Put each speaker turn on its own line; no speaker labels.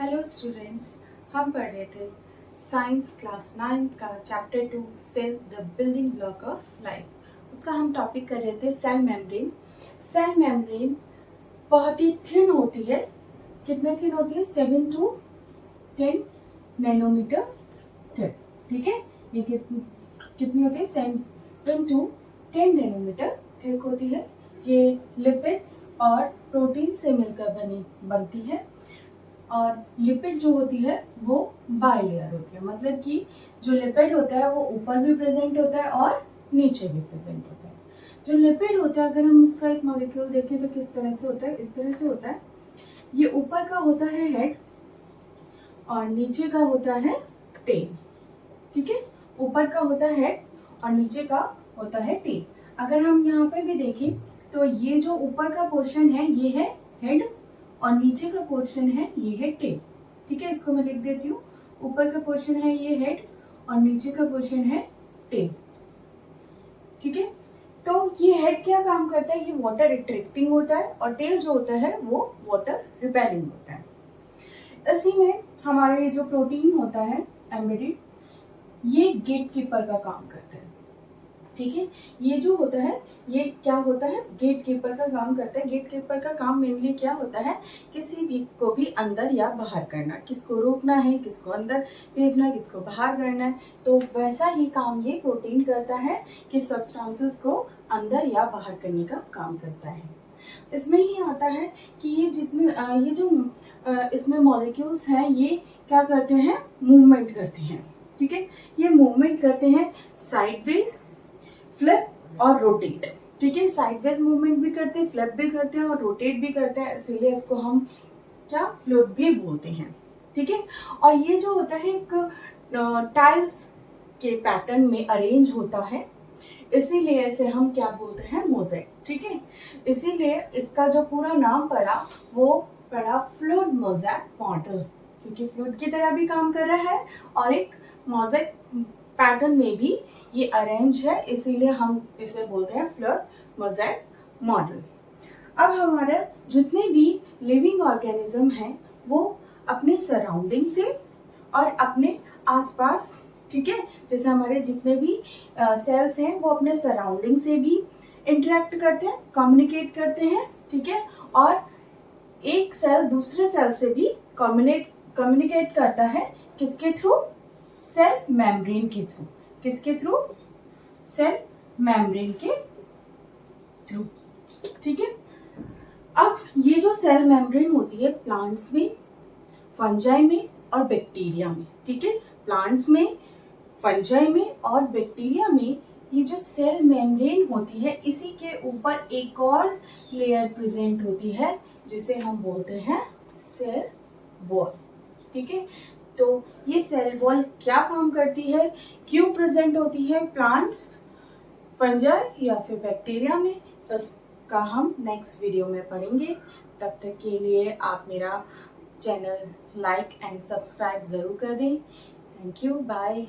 Hello students, हम पढ़ रहे थे साइंस क्लास 9 का chapter 2 cell the building block of life. उसका हम टॉपिक कर रहे थे सेल मेम्ब्रेन। सेल मेम्ब्रेन बहुत ही थिन होती है। कितने थिन होती है? 7 to 10 नैनोमीटर थिक। ठीक है, ये कितनी होती है? 7 to 10 नैनोमीटर थिक होती है। ये लिपिड्स और प्रोटीन से मिलकर बनती है। और लिपिड जो होती है वो बाइलेयर होती है, मतलब कि जो लिपिड होता है वो ऊपर भी प्रेजेंट होता है और नीचे भी प्रेजेंट होता है। जो लिपिड होता है, अगर हम उसका एक मॉलिक्यूल देखें तो किस तरह से होता है? इस तरह से होता है। ये ऊपर का होता है हेड और नीचे का होता है टेल। ठीक है, ऊपर का होता है हेड और नीचे का होता है टेल। अगर हम यहाँ पे भी देखें तो ये जो ऊपर का पोर्शन है ये है हेड और नीचे का पोर्शन है ये है टेल। ठीक है, इसको मैं लिख देती हूँ। ऊपर का पोर्शन है ये हेड और नीचे का पोर्शन है टेल। ठीक है, तो ये हेड क्या काम करता है? ये वाटर रिट्रैक्टिंग होता है और टेल जो होता है वो वाटर रिपेलिंग होता है। इसी में हमारे जो प्रोटीन होता है एम्बेडेड, ये गेट कीपर का काम करता है। ठीक है, ये जो होता है ये क्या होता है? गेट कीपर का काम करता है। गेट कीपर का काम मेनली क्या होता है? किसी भी को भी अंदर या बाहर करना, किसको रोकना है, किसको अंदर भेजना है, किसको बाहर करना है। तो वैसा ही काम ये प्रोटीन करता है कि सब्सटेंसेस को अंदर या बाहर करने का काम करता है। इसमें ही आता है कि ये जितने ये जो इसमें मॉलिक्यूल्स हैं ये क्या करते हैं? मूवमेंट करते हैं। ठीक है, ये मूवमेंट करते हैं साइडवेज, फ्लिप और रोटेट। ठीक है, साइडवेज मूवमेंट भी करते हैं, फ्लिप भी करते हैं और रोटेट भी करते हैं, इसीलिए इसको हम क्या फ्लूइड भी बोलते हैं। ठीक है, और ये जो होता है एक टाइल्स के पैटर्न में अरेंज होता है, इसीलिए इसे हम क्या बोलते हैं? मोज़ेक। ठीक है, इसीलिए इसका जो पूरा नाम पड़ा वो पड़ा फ्लूइड मोज़ेक मॉडल, क्योंकि फ्लूइड की तरह भी काम कर रहा है और एक मोज़ेक पैटर्न में भी ये अरेंज है, इसीलिए हम इसे बोलते हैं फ्लूइड मोज़ेक मॉडल। अब हमारे जितने भी लिविंग ऑर्गेनिज्म हैं वो अपने सराउंडिंग से और अपने आसपास, ठीक है, जैसे हमारे जितने भी सेल्स हैं वो अपने सराउंडिंग से भी इंटरेक्ट करते हैं, कम्युनिकेट करते हैं। ठीक है, और एक सेल दूसरे सेल से भी कम्युनिकेट करता है, किसके थ्रू? सेल मेम्ब्रेन के थ्रू। किसके थ्रू? सेल मेम्ब्रेन के थ्रू। ठीक है, अब ये जो सेल मेम्ब्रेन होती है प्लांट्स में, फंजाई में और बैक्टीरिया में, ठीक है, प्लांट्स में, फंजाई में और बैक्टीरिया में ये जो सेल मेम्ब्रेन होती है इसी के ऊपर एक और लेयर प्रेजेंट होती है जिसे हम बोलते हैं सेल वॉल। ठीक है, तो ये सेल वॉल क्या काम करती है, क्यों प्रेजेंट होती है प्लांट्स, फंजाई या फिर बैक्टीरिया में, इसका हम नेक्स्ट वीडियो में पढ़ेंगे। तब तक के लिए आप मेरा चैनल लाइक एंड सब्सक्राइब ज़रूर कर दें। Thank you, bye.